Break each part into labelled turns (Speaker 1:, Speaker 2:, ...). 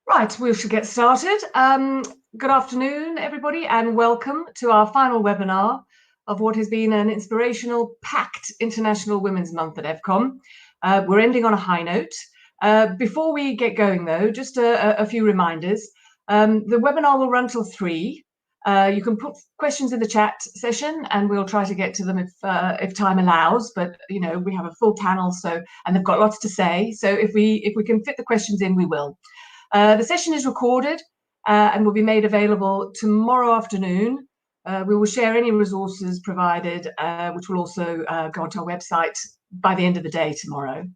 Speaker 1: Right, we should get started. Good afternoon, everybody, and welcome to our final webinar of what has been an inspirational, packed International Women's Month at EVCOM. We're ending on a high note. Before we get going, though, just a few reminders. The webinar will run till 3. You can put questions in the chat session, and we'll try to get to them if time allows. But you know, we have a full panel, and they've got lots to say. So if we can fit the questions in, we will. The session is recorded and will be made available tomorrow afternoon. We will share any resources provided, which will also go onto our website by the end of the day tomorrow.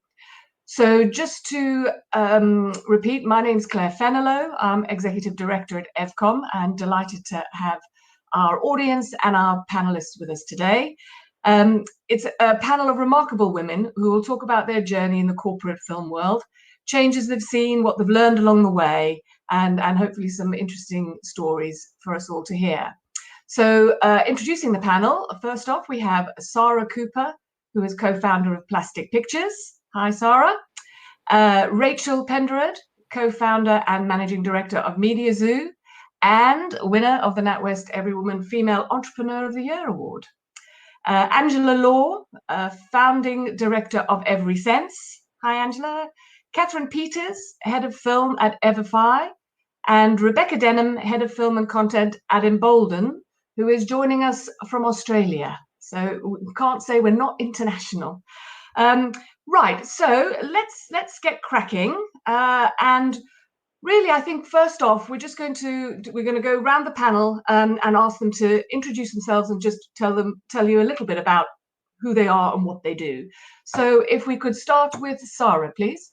Speaker 1: So just to repeat, my name is Claire Fennelow. I'm Executive Director at EVCOM and delighted to have our audience and our panelists with us today. It's a panel of remarkable women who will talk about their journey in the corporate film world, changes they've seen, what they've learned along the way, and hopefully some interesting stories for us all to hear. So introducing the panel, first off, we have Sara Cooper, who is co-founder of Plastic Pictures. Hi, Sara. Rachel Pendered, co-founder and managing director of Media Zoo, and winner of the NatWest Every Woman Female Entrepreneur of the Year Award. Angela Law, founding director of Every Sense. Hi, Angela. Catherine Peters, head of film at EVERFI, and Rebecca Denholm, head of film and content at Embolden, who is joining us from Australia. So we can't say we're not international. Right, so let's get cracking. And really, I think first off, we're going to go around the panel and ask them to introduce themselves and just tell you a little bit about who they are and what they do. So if we could start with Sara, please.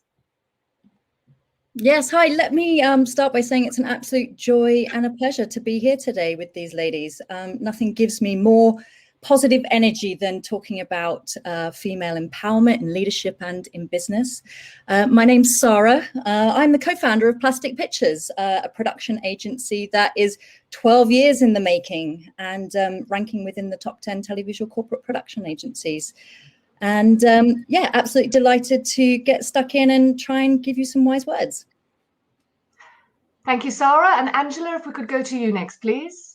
Speaker 2: Yes, hi. Let me start by saying it's an absolute joy and a pleasure to be here today with these ladies. Nothing gives me more positive energy than talking about female empowerment in leadership and in business. My name's Sara. I'm the co-founder of Plastic Pictures, a production agency that is 12 years in the making and ranking within the top 10 televisual corporate production agencies. And yeah, absolutely delighted to get stuck in and try and give you some wise words.
Speaker 1: Thank you, Sara. And Angela, if we could go to you next, please.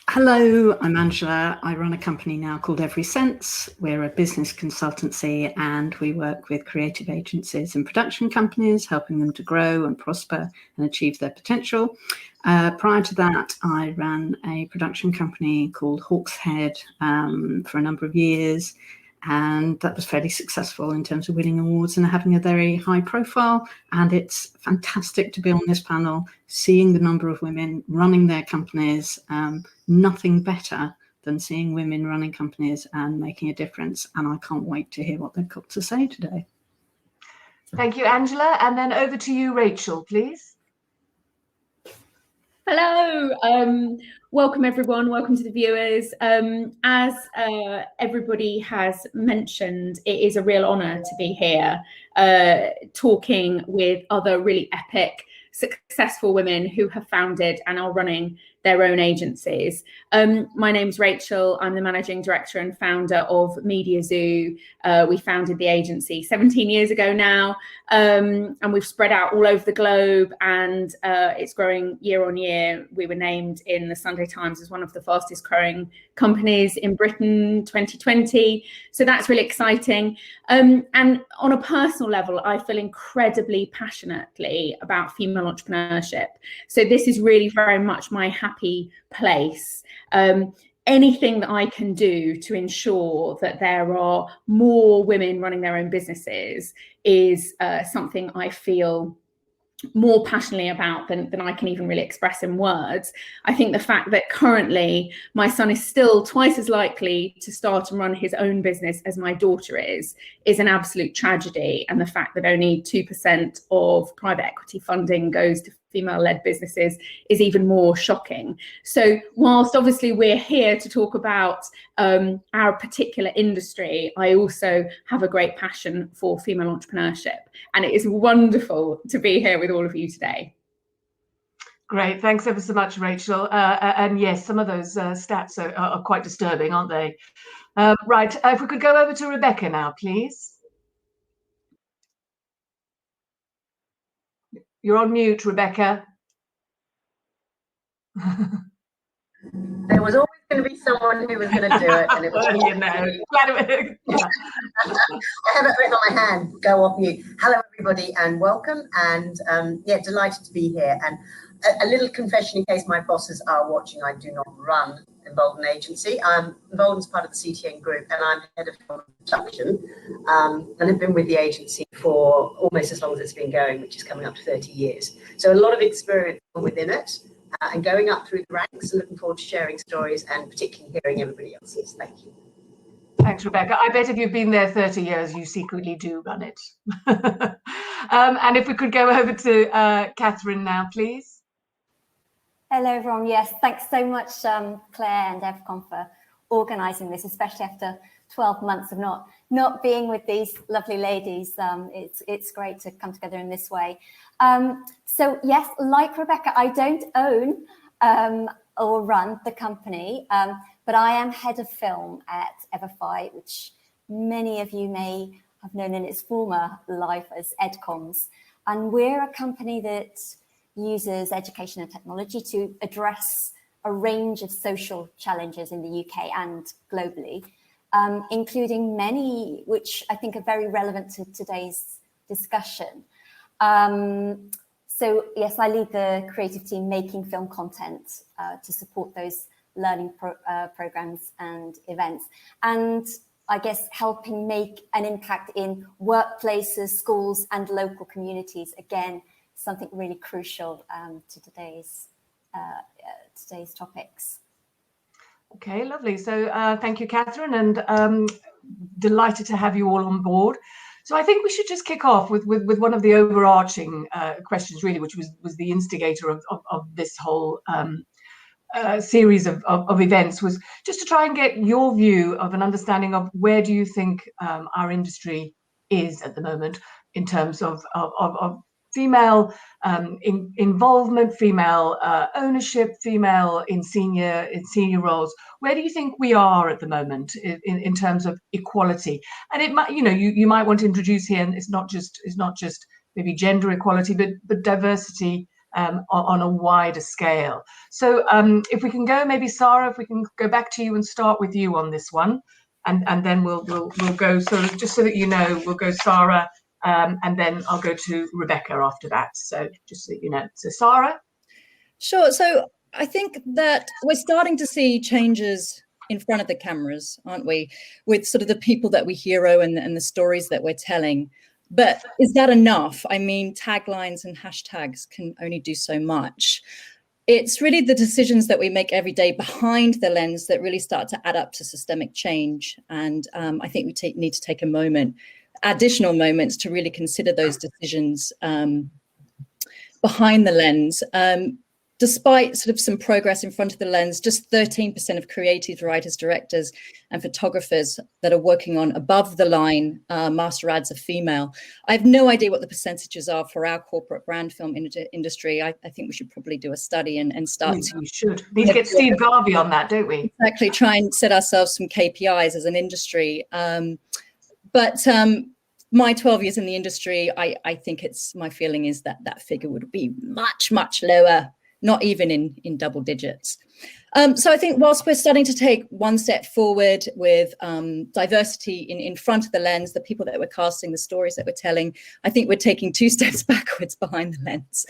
Speaker 3: Hello, I'm Angela. I run a company now called Every Sense. We're a business consultancy and we work with creative agencies and production companies, helping them to grow and prosper and achieve their potential. Prior to that, I ran a production company called Hawk's Head for a number of years. And that was fairly successful in terms of winning awards and having a very high profile. And it's fantastic to be on this panel, seeing the number of women running their companies. Nothing better than seeing women running companies and making a difference. And I can't wait to hear what they've got to say today.
Speaker 1: Thank you, Angela. And then over to you, Rachel, please.
Speaker 4: Hello, welcome everyone, welcome to the viewers. As everybody has mentioned, it is a real honour to be here talking with other really epic, successful women who have founded and are running their own agencies. My name's Rachel. I'm the managing director and founder of Media Zoo. We founded the agency 17 years ago now, and we've spread out all over the globe, and it's growing year on year. We were named in the Sunday Times as one of the fastest growing companies in Britain 2020. So that's really exciting. And on a personal level, I feel incredibly passionately about female entrepreneurship. So this is really very much my happy place. Anything that I can do to ensure that there are more women running their own businesses is something I feel more passionately about than I can even really express in words. I think the fact that currently my son is still twice as likely to start and run his own business as my daughter is an absolute tragedy. And the fact that only 2% of private equity funding goes to female-led businesses is even more shocking. So whilst obviously we're here to talk about our particular industry, I also have a great passion for female entrepreneurship, and it is wonderful to be here with all of you today.
Speaker 1: Great, thanks ever so much, Rachel. And yes, some of those stats are quite disturbing, aren't they? Right, if we could go over to Rebecca now, please. You're on mute, Rebecca.
Speaker 5: There was always going to be someone who was going to do it, and it was
Speaker 1: Well, you know, yeah.
Speaker 5: I have it written on my hand. Go off mute. Hello, everybody, and welcome. And yeah, delighted to be here. And a little confession in case my bosses are watching: I do not run Embolden Agency. Embolden's part of the CTN group, and I'm head of film production. And I've been with the agency for almost as long as it's been going, which is coming up to 30 years. So a lot of experience within it. And going up through the ranks, and looking forward to sharing stories and particularly hearing everybody else's. Thank you.
Speaker 1: Thanks, Rebecca. I bet if you've been there 30 years, you secretly do run it. And if we could go over to Catherine now, please.
Speaker 6: Hello, everyone. Yes, thanks so much, Claire and EVERFI for organising this, especially after 12 months of not being with these lovely ladies. It's great to come together in this way. So yes, like Rebecca, I don't own or run the company, but I am head of film at EVERFI, which many of you may have known in its former life as EdComs. And we're a company that uses education and technology to address a range of social challenges in the UK and globally, including many which I think are very relevant to today's discussion. So yes, I lead the creative team making film content to support those learning programs and events, and I guess helping make an impact in workplaces, schools, and local communities. Again, something really crucial to today's topics.
Speaker 1: Okay, lovely. So thank you, Catherine, and delighted to have you all on board. So I think we should just kick off with one of the overarching questions, really, which was the instigator of this whole series of events, was just to try and get your view of an understanding of where do you think our industry is at the moment in terms of female involvement, female ownership, female in senior roles. Where do you think we are at the moment in terms of equality? And it might, you might want to introduce here, and it's not just maybe gender equality, but diversity on a wider scale. So if we can go, maybe Sara, if we can go back to you and start with you on this one, and then we'll go. So just so that you know, we'll go Sara. And then I'll go to Rebecca after that. So just so you know. So Sara?
Speaker 2: Sure. So I think that we're starting to see changes in front of the cameras, aren't we? With sort of the people that we hero and the stories that we're telling. But is that enough? I mean, taglines and hashtags can only do so much. It's really the decisions that we make every day behind the lens that really start to add up to systemic change. And I think we need to take additional moments to really consider those decisions behind the lens. Despite sort of some progress in front of the lens, just 13% of creative writers, directors, and photographers that are working on above the line master ads are female. I have no idea what the percentages are for our corporate brand film industry. I think we should probably do a study and start to.
Speaker 1: We should. Need to get Steve Garvey on that, don't we?
Speaker 2: Exactly. Try and set ourselves some KPIs as an industry. But my 12 years in the industry, I think my feeling is that figure would be much, much lower, not even in double digits. So I think whilst we're starting to take one step forward with diversity in front of the lens, the people that we're casting, the stories that we're telling, I think we're taking 2 steps backwards behind the lens.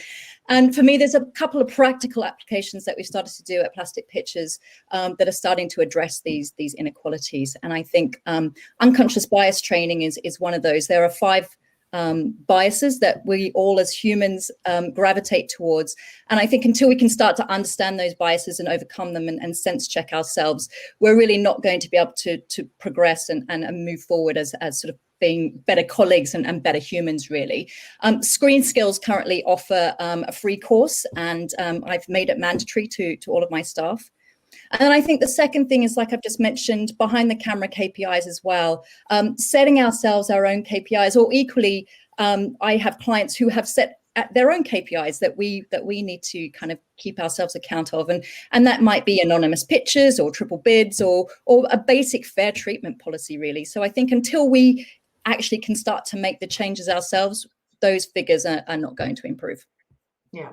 Speaker 2: And for me, there's a couple of practical applications that we've started to do at Plastic Pictures that are starting to address these inequalities. And I think unconscious bias training is one of those. There are 5 biases that we all as humans gravitate towards. And I think until we can start to understand those biases and overcome them and sense check ourselves, we're really not going to be able to progress and move forward as sort of being better colleagues and better humans, really. Screen Skills currently offer a free course, and I've made it mandatory to all of my staff. And then I think the second thing is, like I've just mentioned, behind the camera KPIs as well, setting ourselves our own KPIs, or equally, I have clients who have set their own KPIs that we need to kind of keep ourselves account of. And that might be anonymous pictures or triple bids or a basic fair treatment policy, really. So I think until we actually can start to make the changes ourselves, those figures are not going to improve.
Speaker 1: Yeah,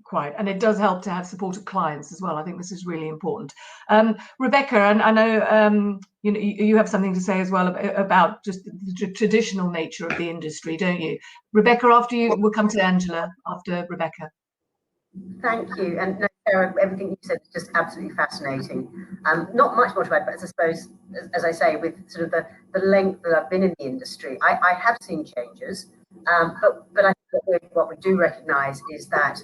Speaker 1: quite. And it does help to have supportive clients as well. I think this is really important. Rebecca, and I know you have something to say as well about just the traditional nature of the industry, don't you? Rebecca, after you, we'll come to Angela after Rebecca.
Speaker 5: Thank you. And no, Sarah, everything you said is just absolutely fascinating. Not much more to add, but I suppose, as I say, with sort of the length that I've been in the industry, I have seen changes. But I think what we do recognise is that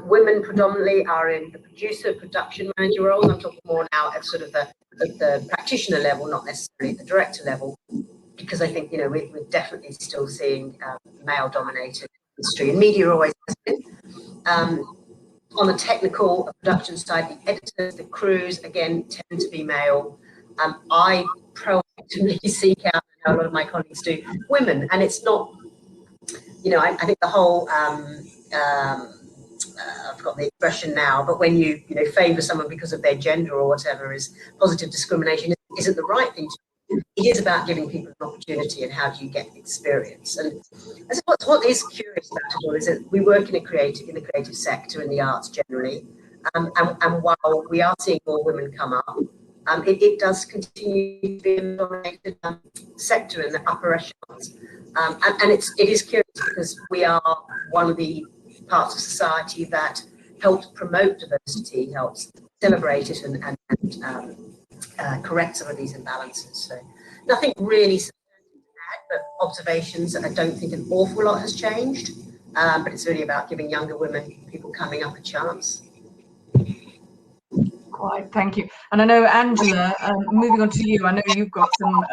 Speaker 5: women predominantly are in the producer, production manager roles. I'm talking more now at sort of the practitioner level, not necessarily at the director level, because I think, we're definitely still seeing male-dominated industry, and media always has been. On the technical production side, the editors, the crews, again, tend to be male. I proactively seek out, I know a lot of my colleagues do, women, and it's not, I think the whole, I've forgotten the expression now, but when you favour someone because of their gender or whatever is positive discrimination, isn't the right thing to do. It is about giving people an opportunity and how do you get experience. And I suppose what is curious about it all is that we work in the creative sector, in the arts generally, and while we are seeing more women come up, it does continue to be a dominated sector in the upper echelons. And it is curious because we are one of the parts of society that helps promote diversity, helps celebrate it and correct some of these imbalances. So nothing really to add, but observations. I don't think an awful lot has changed, but it's really about giving younger women, people coming up, a chance.
Speaker 1: Quite, thank you. And I know, Angela, moving on to you, I know you've got some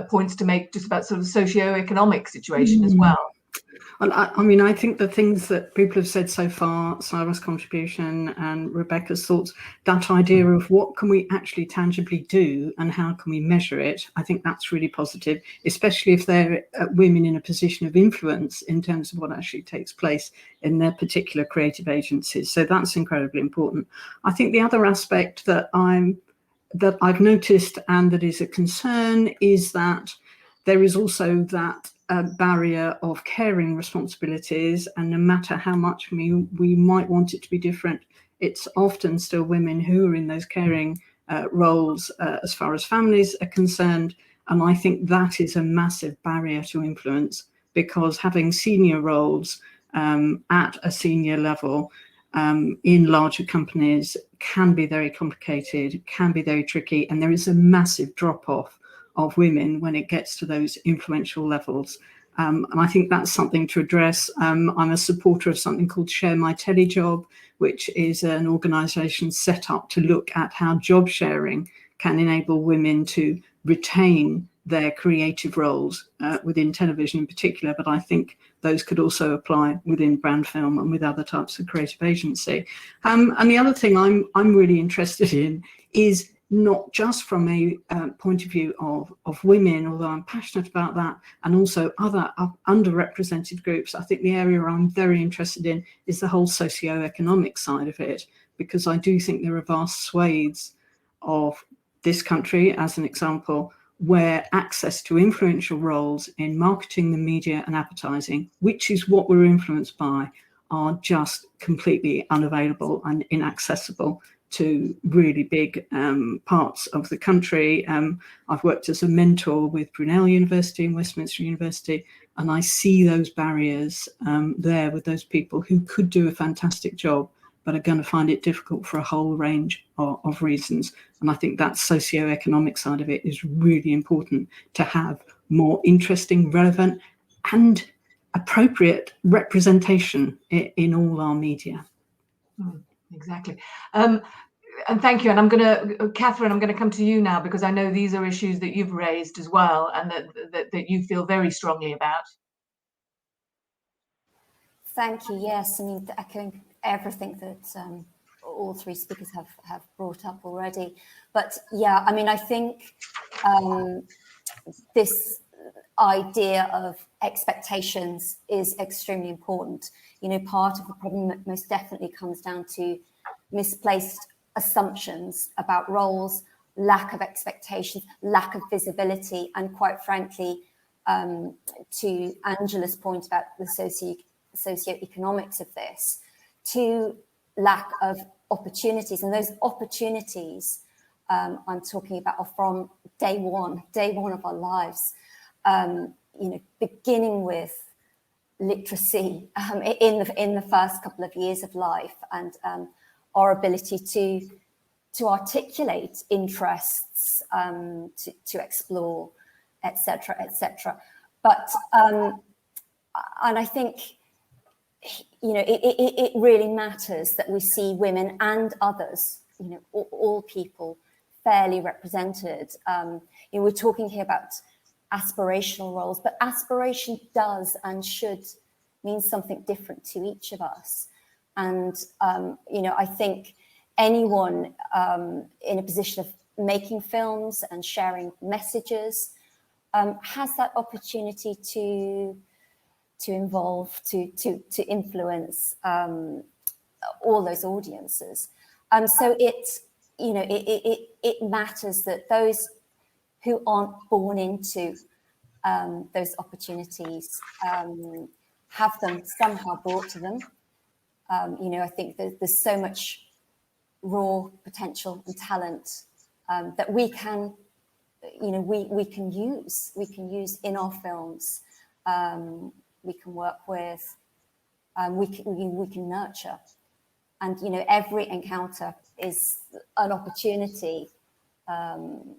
Speaker 1: points to make just about sort of socio-economic situation as well.
Speaker 3: Well, I think the things that people have said so far, Sara's contribution and Rebecca's thoughts, that idea of what can we actually tangibly do and how can we measure it, I think that's really positive, especially if they're women in a position of influence in terms of what actually takes place in their particular creative agencies. So that's incredibly important. I think the other aspect that I've noticed and that is a concern is that there is also that barrier of caring responsibilities, and no matter how much we might want it to be different, it's often still women who are in those caring roles as far as families are concerned. And I think that is a massive barrier to influence, because having senior roles at a senior level in larger companies can be very complicated, can be very tricky, and there is a massive drop-off of women when it gets to those influential levels. And I think that's something to address. I'm a supporter of something called Share My Telejob, which is an organisation set up to look at how job sharing can enable women to retain their creative roles within television in particular, but I think those could also apply within brand film and with other types of creative agency. And the other thing I'm really interested in is not just from a point of view of women, although I'm passionate about that, and also other underrepresented groups. I think the area I'm very interested in is the whole socio-economic side of it, because I do think there are vast swathes of this country, as an example, where access to influential roles in marketing, the media and advertising, which is what we're influenced by, are just completely unavailable and inaccessible to really big parts of the country. I've worked as a mentor with Brunel University and Westminster University, and I see those barriers there with those people who could do a fantastic job, but are going to find it difficult for a whole range of reasons. And I think that socio-economic side of it is really important, to have more interesting, relevant and appropriate representation in all our media.
Speaker 1: Exactly. And thank you. And I'm going to, Catherine, I'm going to come to you now, because I know these are issues that you've raised as well, and that you feel very strongly about.
Speaker 6: Thank you. Yes, I mean, echoing everything that all three speakers have brought up already. But yeah, I mean, I think this idea of expectations is extremely important. You know, part of the problem most definitely comes down to misplaced assumptions about roles, lack of expectations, lack of visibility, and quite frankly, to Angela's point about the socioeconomics of this, to lack of opportunities. And those opportunities I'm talking about are from day one of our lives, beginning with literacy in the first couple of years of life, and our ability to articulate interests, to explore, etc., etc. But and I think it really matters that we see women and others, all people, fairly represented. We're talking here about aspirational roles, but aspiration does and should mean something different to each of us. And I think anyone in a position of making films and sharing messages has that opportunity to involve, to influence all those audiences. So it matters that those who aren't born into those opportunities have them somehow brought to them. I think there's so much raw potential and talent that we can use in our films. We can work with, we can nurture, and every encounter is an opportunity, and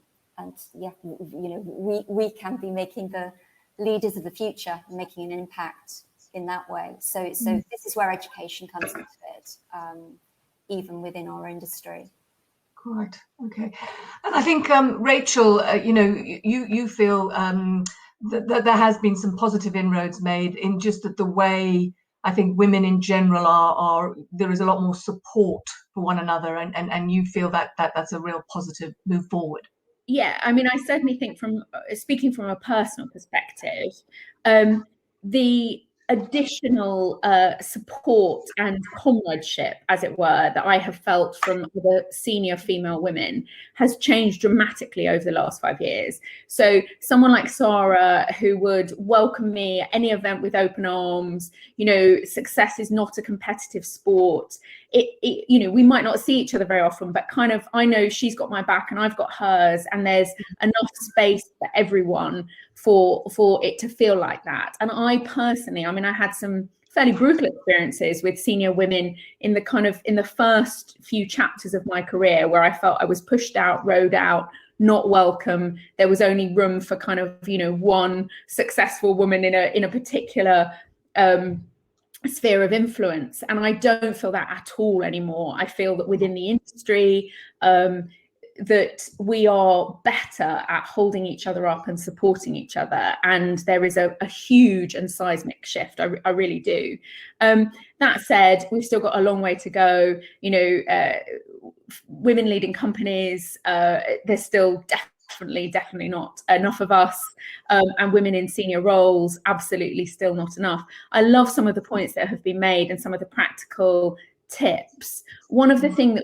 Speaker 6: we can be making the leaders of the future, making an impact in that way. So this is where education comes into it, even within our industry.
Speaker 1: Quite okay. And I think Rachel, you feel that there has been some positive inroads made in just that the way I think women in general are there is a lot more support for one another, and you feel that's a real positive move forward.
Speaker 4: Yeah, I mean, I certainly think, from speaking from a personal perspective, the additional support and comradeship, as it were, that I have felt from other senior female women has changed dramatically over the last 5 years. So someone like Sara, who would welcome me at any event with open arms, success is not a competitive sport. We might not see each other very often, but kind of, I know she's got my back and I've got hers, and there's enough space for everyone for it to feel like that. And I personally, I had some fairly brutal experiences with senior women in the first few chapters of my career, where I felt I was pushed out, rode out, not welcome. There was only room for kind of, one successful woman in a particular sphere of influence. And I don't feel that at all anymore. I feel that within the industry, that we are better at holding each other up and supporting each other. And there is a huge and seismic shift. I really do. That said, we've still got a long way to go. Women leading companies, there's still definitely not enough of us, and women in senior roles, absolutely still not enough. I love some of the points that have been made and some of the practical tips. One of the things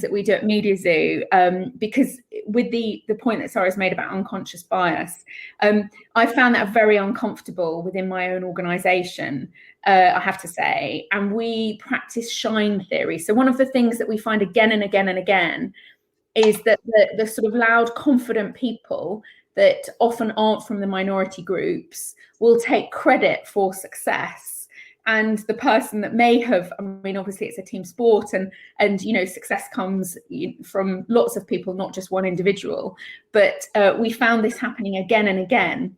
Speaker 4: that we do at Media Zoo, because with the point that Sara's made about unconscious bias, I found that very uncomfortable within my own organisation, I have to say. And we practice shine theory. So one of the things that we find again and again and again is that the sort of loud, confident people that often aren't from the minority groups will take credit for success. And the person that may have, obviously it's a team sport, and success comes from lots of people, not just one individual. But we found this happening again and again.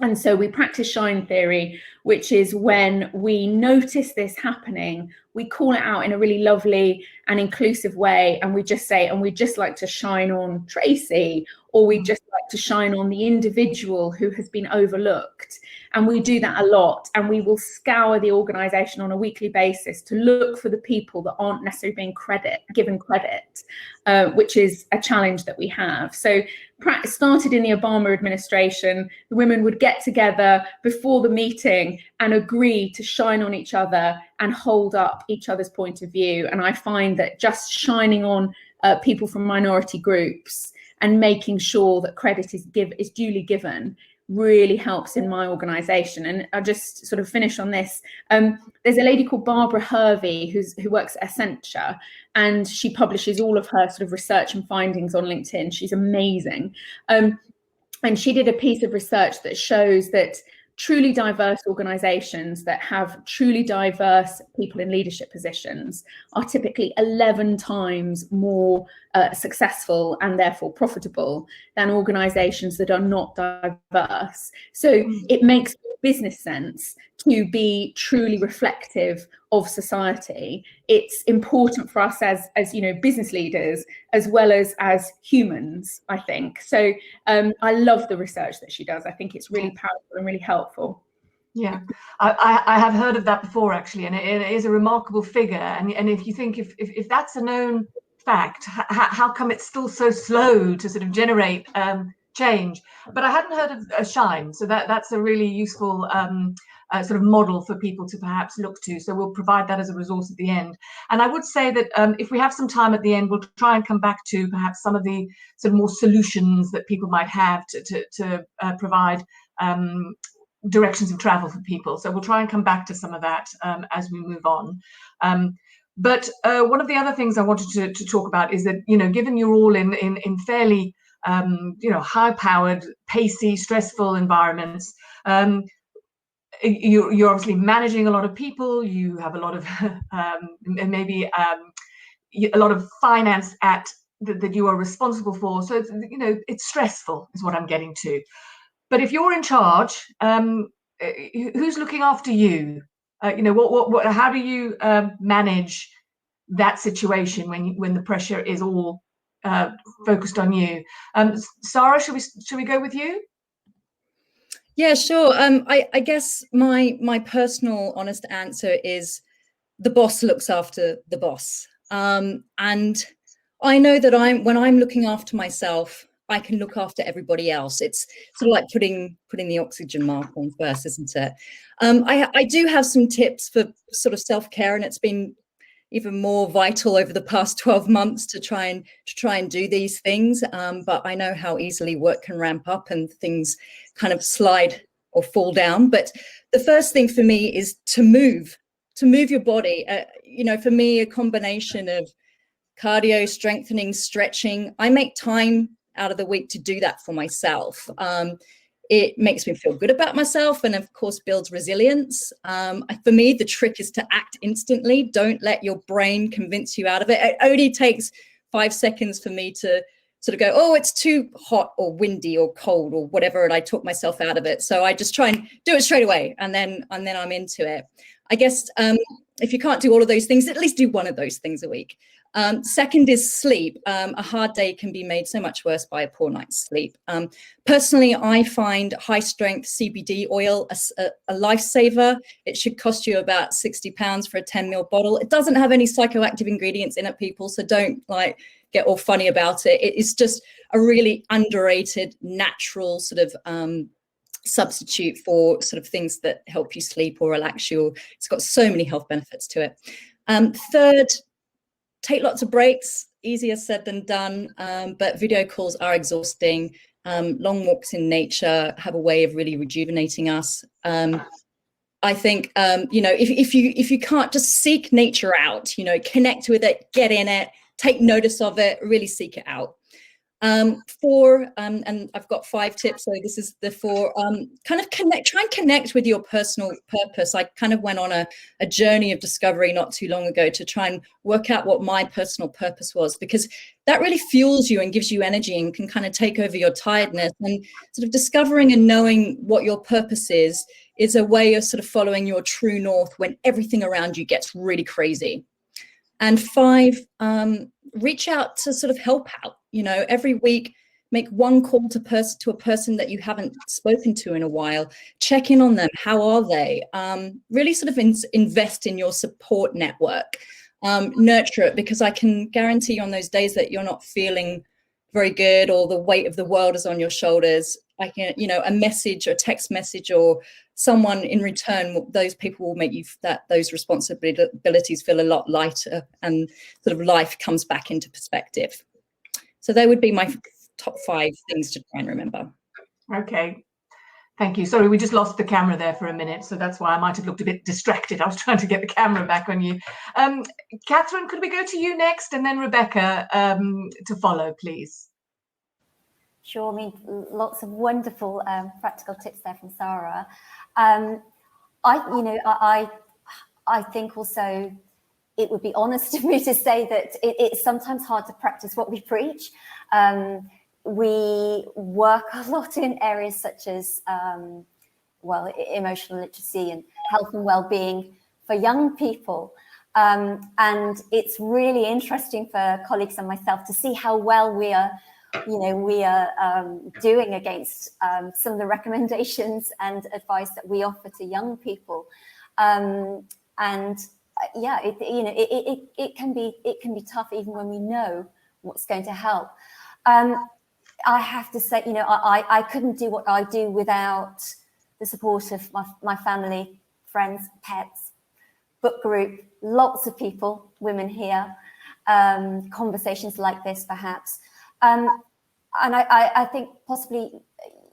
Speaker 4: And so we practice shine theory, which is when we notice this happening, we call it out in a really lovely and inclusive way. And we just say, and we just like to shine on Tracy, or we just like to shine on the individual who has been overlooked. And we do that a lot. And we will scour the organisation on a weekly basis to look for the people that aren't necessarily being given credit, which is a challenge that we have. So started in the Obama administration, the women would get together before the meeting and agree to shine on each other and hold up each other's point of view. And I find that just shining on people from minority groups and making sure that credit is duly given really helps in my organisation. And I'll just sort of finish on this. There's a lady called Barbara Hervey who works at Accenture, and she publishes all of her sort of research and findings on LinkedIn. She's amazing. And she did a piece of research that shows that truly diverse organisations that have truly diverse people in leadership positions are typically 11 times more successful and therefore profitable than organisations that are not diverse. So it makes business sense to be truly reflective of society. It's important for us as business leaders as well as humans, I think. So I love the research that she does. I think it's really powerful and really helpful.
Speaker 1: Yeah, I have heard of that before, actually, and it is a remarkable figure. And if you think if that's a known fact, how come it's still so slow to sort of generate change? But I hadn't heard of Shine, so that's a really useful sort of model for people to perhaps look to. So we'll provide that as a resource at the end. And I would say that if we have some time at the end, we'll try and come back to perhaps some of the sort of more solutions that people might have to provide directions of travel for people. So we'll try and come back to some of that as we move on. But one of the other things I wanted to talk about is that, given you're all in fairly, high-powered, pacey, stressful environments, you're obviously managing a lot of people. You have a lot of maybe a lot of finance that you are responsible for. So it's stressful, is what I'm getting to. But if you're in charge, who's looking after you? How do you manage that situation when the pressure is all focused on you? Sara, should we go with you?
Speaker 2: Yeah, sure. I guess my personal honest answer is the boss looks after the boss. And I know that when I'm looking after myself, I can look after everybody else. It's sort of like putting the oxygen mark on first, isn't it? I do have some tips for sort of self-care, and it's been even more vital over the past 12 months to try and do these things. But I know how easily work can ramp up and things kind of slide or fall down. But the first thing for me is to move your body. For me, a combination of cardio, strengthening, stretching. I make time out of the week to do that for myself. It makes me feel good about myself and, of course, builds resilience. For me, the trick is to act instantly. Don't let your brain convince you out of it. It only takes 5 seconds for me to sort of go, oh, it's too hot or windy or cold or whatever, and I talk myself out of it. So I just try and do it straight away, and then I'm into it. I guess if you can't do all of those things, at least do one of those things a week. Second is sleep. A hard day can be made so much worse by a poor night's sleep. Personally, I find high strength CBD oil a lifesaver. It should cost you about £60 for a 10 ml bottle. It doesn't have any psychoactive ingredients in it, people, so don't get all funny about it. It is just a really underrated, natural sort of substitute for sort of things that help you sleep or relax you. It's got so many health benefits to it. Third, take lots of breaks. Easier said than done, but video calls are exhausting. Long walks in nature have a way of really rejuvenating us. I think, if you can't, just seek nature out, connect with it, get in it, take notice of it, really seek it out. 4, and I've got 5 tips, so this is the 4, try and connect with your personal purpose. I kind of went on a journey of discovery not too long ago to try and work out what my personal purpose was, because that really fuels you and gives you energy and can kind of take over your tiredness. And sort of discovering and knowing what your purpose is a way of sort of following your true north when everything around you gets really crazy. And 5, reach out to sort of help out. Every week, make one call to a person that you haven't spoken to in a while. Check in on them. How are they? Really sort of invest in your support network. Nurture it, because I can guarantee on those days that you're not feeling very good or the weight of the world is on your shoulders, a message or text message or someone in return, those people will make those responsibilities feel a lot lighter, and sort of life comes back into perspective. So they would be my top 5 things to try and remember.
Speaker 1: Okay. Thank you. Sorry, we just lost the camera there for a minute, so that's why I might have looked a bit distracted. I was trying to get the camera back on you. Catherine, could we go to you next, and then Rebecca to follow, please?
Speaker 6: Sure. I mean, lots of wonderful practical tips there from Sara. I think also it would be honest of me to say that it's sometimes hard to practice what we preach. We work a lot in areas such as, emotional literacy and health and well-being for young people. And it's really interesting for colleagues and myself to see how well we are doing against some of the recommendations and advice that we offer to young people. It can be tough even when we know what's going to help. I have to say, I couldn't do what I do without the support of my family, friends, pets, book group, lots of people, women here, conversations like this, perhaps. And I think possibly,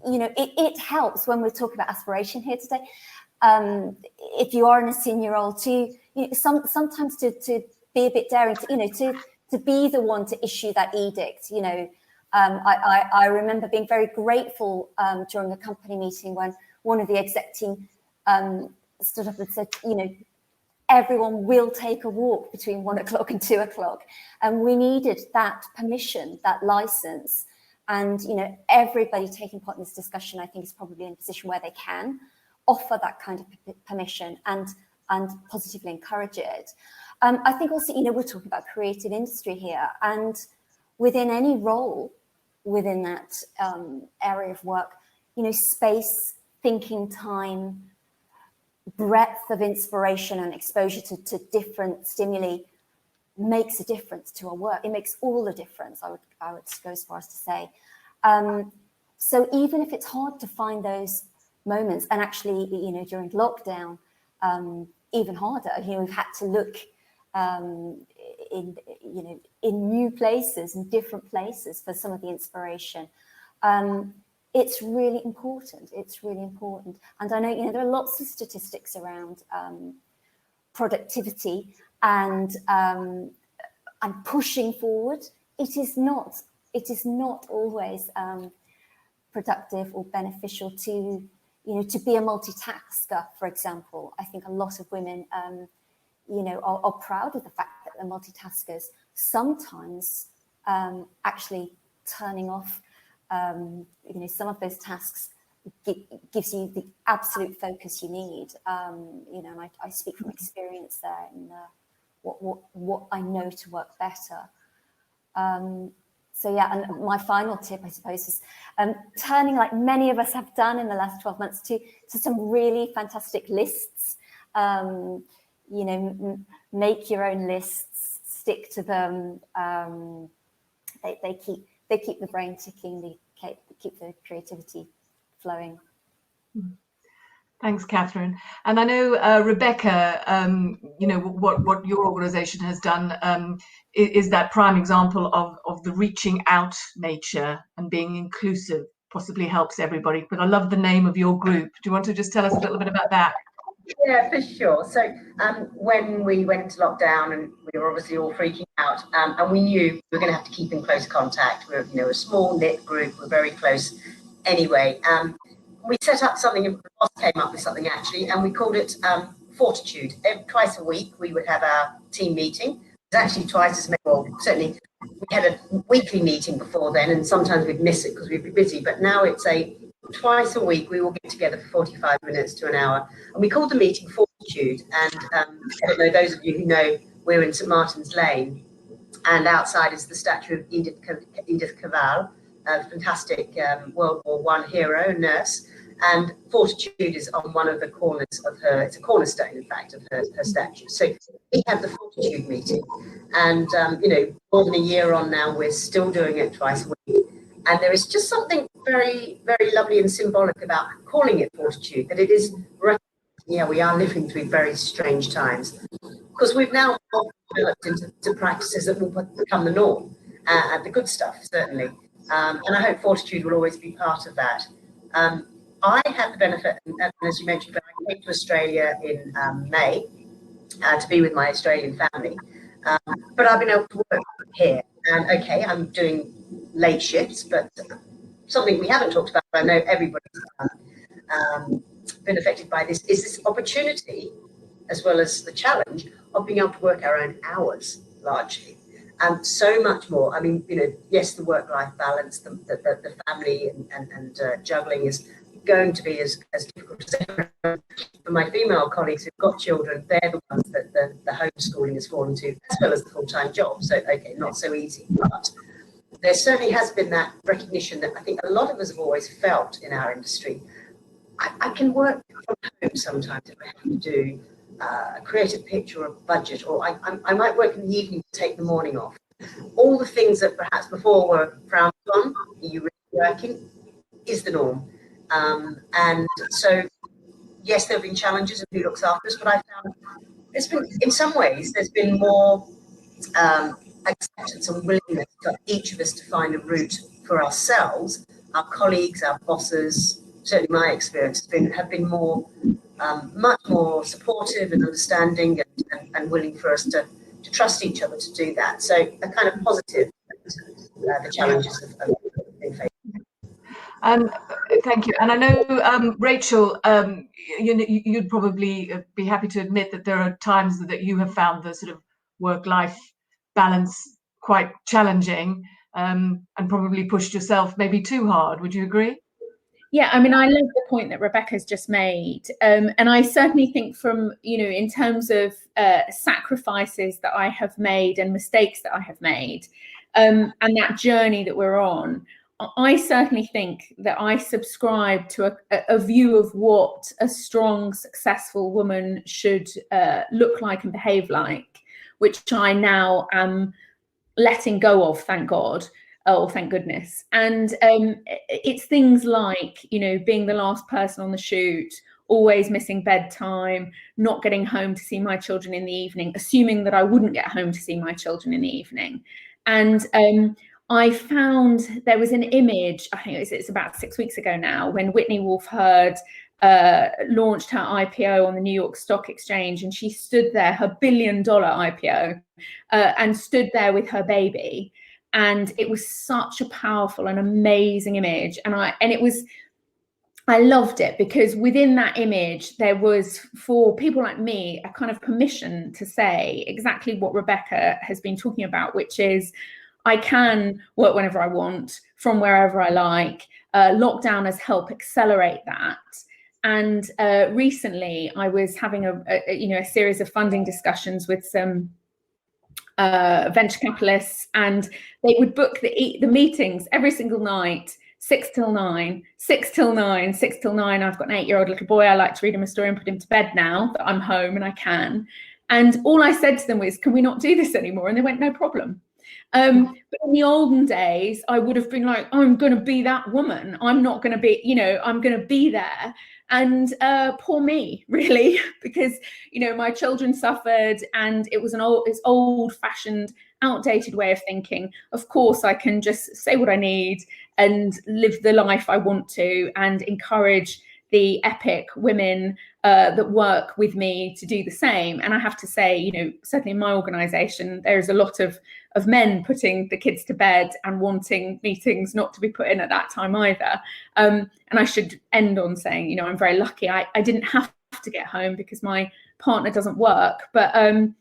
Speaker 6: it helps when we're talking about aspiration here today. If you are in a senior role, sometimes to be a bit daring, to be the one to issue that edict. I remember being very grateful during a company meeting when one of the exec team stood up and said, everyone will take a walk between 1 o'clock and 2 o'clock. And we needed that permission, that license. And, everybody taking part in this discussion, I think, is probably in a position where they can offer that kind of permission and positively encourage it. I think also, we're talking about creative industry here. And within any role within that area of work, space, thinking time, breadth of inspiration and exposure to different stimuli makes a difference to our work. It makes all the difference, I would go as far as to say. So even if it's hard to find those moments, and actually, during lockdown, even harder, we've had to look in new places and different places for some of the inspiration. It's really important. It's really important. And I know, there are lots of statistics around productivity and pushing forward. It is not always productive or beneficial to be a multitasker, for example. I think a lot of women, are proud of the fact that they're multitaskers. Sometimes actually turning off some of those tasks gives you the absolute focus you need. And I speak from experience there in what I know to work better. So yeah, and my final tip, I suppose, is turning, like many of us have done in the last 12 months, to some really fantastic lists. Make your own lists, stick to them. They keep the brain ticking, they keep the creativity flowing.
Speaker 1: Thanks, Catherine. And I know, Rebecca, what your organisation has done is that prime example of the reaching out nature and being inclusive possibly helps everybody. But I love the name of your group. Do you want to just tell us a little bit about that?
Speaker 5: Yeah, for sure. So when we went to lockdown, and we were obviously all freaking out, and we knew we were going to have to keep in close contact. We're a small knit group. We're very close anyway. We set up something, the boss came up with something actually, and we called it Fortitude. Twice a week we would have our team meeting. It was actually twice as many, well, certainly we had a weekly meeting before then, and sometimes we'd miss it because we'd be busy, but now it's twice a week we will get together for 45 minutes to an hour, and we called the meeting Fortitude. And I don't know, those of you who know, we're in St Martin's Lane, and outside is the statue of Edith Cavell, a fantastic World War I hero, nurse. And Fortitude is on one of the corners of her, it's a cornerstone, in fact, of her statue. So we have the Fortitude meeting. And, more than a year on now, we're still doing it twice a week. And there is just something very, very lovely and symbolic about calling it Fortitude, that it is, we are living through very strange times. Because we've now developed into practices that will become the norm, and the good stuff, certainly. And I hope fortitude will always be part of that. I had the benefit, and as you mentioned, when I came to Australia in May to be with my Australian family, but I've been able to work here. And okay, I'm doing late shifts, but something we haven't talked about, but I know everybody's been affected by this, is this opportunity, as well as the challenge of being able to work our own hours largely. So much more. I mean, yes, the work-life balance, the family and juggling is going to be as difficult as ever. For my female colleagues who've got children, they're the ones that the homeschooling has fallen to, as well as the full-time job. So, okay, not so easy. But there certainly has been that recognition that I think a lot of us have always felt in our industry. I can work from home sometimes if I have to do a creative pitch or a budget, or I might work in the evening to take the morning off. All the things that perhaps before were frowned on, are you really working, is the norm. And so, yes, there have been challenges of who looks after us, but I found there's been, in some ways, there's been more acceptance and willingness for each of us to find a route for ourselves, our colleagues, our bosses. Certainly my experience have been more, much more supportive and understanding and willing for us to trust each other to do that. So a kind of positive, the challenges of being faced.
Speaker 1: Thank you. And I know, Rachel, you'd probably be happy to admit that there are times that you have found the sort of work-life balance quite challenging, and probably pushed yourself maybe too hard. Would you agree?
Speaker 4: Yeah, I mean, I love the point that Rebecca's just made. And I certainly think from, in terms of sacrifices that I have made and mistakes that I have made, and that journey that we're on, I certainly think that I subscribe to a view of what a strong, successful woman should look like and behave like, which I now am letting go of, thank God. Oh, thank goodness. And it's things like, being the last person on the shoot, always missing bedtime, not getting home to see my children in the evening, assuming that I wouldn't get home to see my children in the evening. And I found there was an image, I think it's about 6 weeks ago now, when Whitney Wolfe Herd launched her IPO on the New York Stock Exchange, and she stood there, her $1 billion IPO, and stood there with her baby. And it was such a powerful and amazing image. And I loved it, because within that image, there was, for people like me, a kind of permission to say exactly what Rebecca has been talking about, which is I can work whenever I want, from wherever I like. Lockdown has helped accelerate that. And recently I was having a series of funding discussions with some venture capitalists, and they would book the meetings every single night, 6 till 9, 6 till 9, 6 till 9. I've got an 8-year-old little boy. I like to read him a story and put him to bed now that I'm home and I can. And all I said to them was, can we not do this anymore? And they went, no problem. But in the olden days, I would have been like, I'm going to be that woman. I'm not going to be, I'm going to be there. And poor me, really, because, my children suffered, and it was it's old-fashioned, outdated way of thinking. Of course, I can just say what I need and live the life I want to, and encourage the epic women that work with me to do the same. And I have to say, certainly in my organisation, there's a lot of men putting the kids to bed and wanting meetings not to be put in at that time either. And I should end on saying, I'm very lucky. I didn't have to get home because my partner doesn't work, but and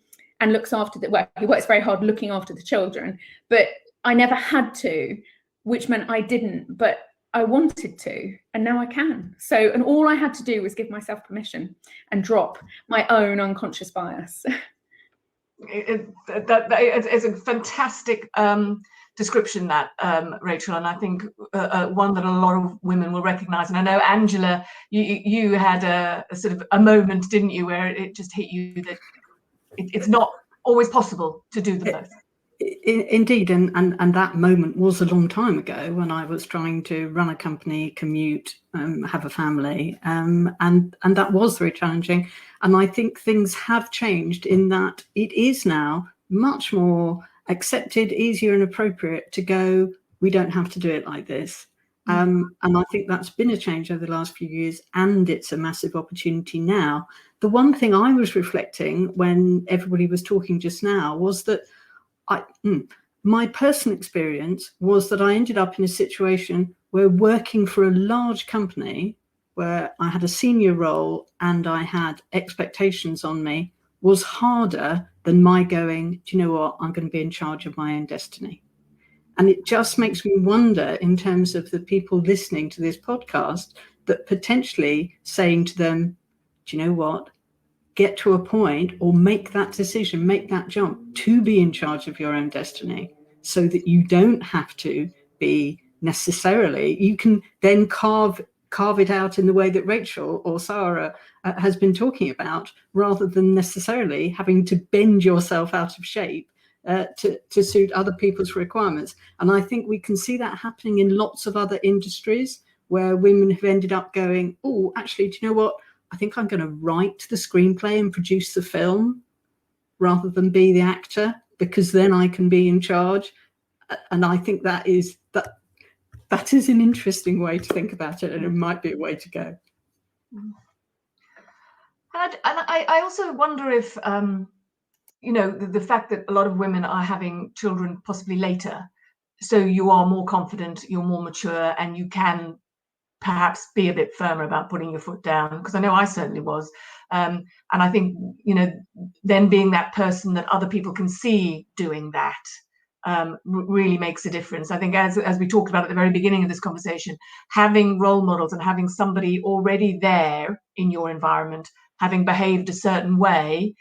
Speaker 4: looks after he works very hard looking after the children, but I never had to, which meant I didn't, but I wanted to, and now I can. So, and all I had to do was give myself permission and drop my own unconscious bias.
Speaker 1: It's a fantastic description, that, Rachel, and I think one that a lot of women will recognise. And I know, Angela, you had a sort of a moment, didn't you, where it just hit you that it's not always possible to do them both.
Speaker 3: Indeed, and that moment was a long time ago, when I was trying to run a company, commute, have a family, and that was very challenging. And I think things have changed in that it is now much more accepted, easier and appropriate to go we don't have to do it like this. And I think that's been a change over the last few years, and it's a massive opportunity now. The one thing I was reflecting when everybody was talking just now was that my personal experience was that I ended up in a situation where working for a large company where I had a senior role and I had expectations on me was harder than my going, do you know what, I'm going to be in charge of my own destiny. And it just makes me wonder, in terms of the people listening to this podcast, that potentially saying to them, do you know what, get to a point or make that decision, make that jump to be in charge of your own destiny, so that you don't have to be necessarily, you can then carve it out in the way that Rachel or Sara has been talking about, rather than necessarily having to bend yourself out of shape to suit other people's requirements. And I think we can see that happening in lots of other industries where women have ended up going, oh, actually, do you know what? I think I'm going to write the screenplay and produce the film rather than be the actor, because then I can be in charge. And I think that is an interesting way to think about it, and it might be a way to go.
Speaker 1: And I also wonder if, the fact that a lot of women are having children possibly later, so you are more confident, you're more mature, and you can perhaps be a bit firmer about putting your foot down, because I know I certainly was. And I think, then being that person that other people can see doing that really makes a difference. I think as we talked about at the very beginning of this conversation, having role models and having somebody already there in your environment, having behaved a certain way,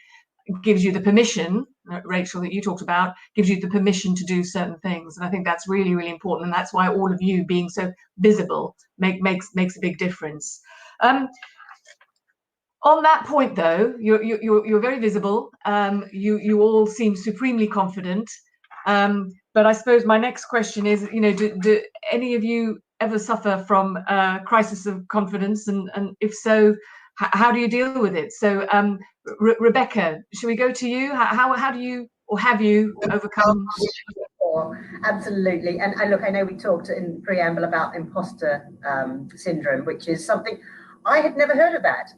Speaker 1: gives you the permission, Rachel, that you talked about, gives you the permission to do certain things. And I think that's really, really important. And that's why all of you being so visible makes a big difference. On that point, though, you're very visible. You all seem supremely confident. But I suppose my next question is, do any of you ever suffer from a crisis of confidence? And if so, how do you deal with it? So, Rebecca, should we go to you? How do you, or have you overcome?
Speaker 5: Absolutely. And look, I know we talked in preamble about imposter syndrome, which is something I had never heard of that.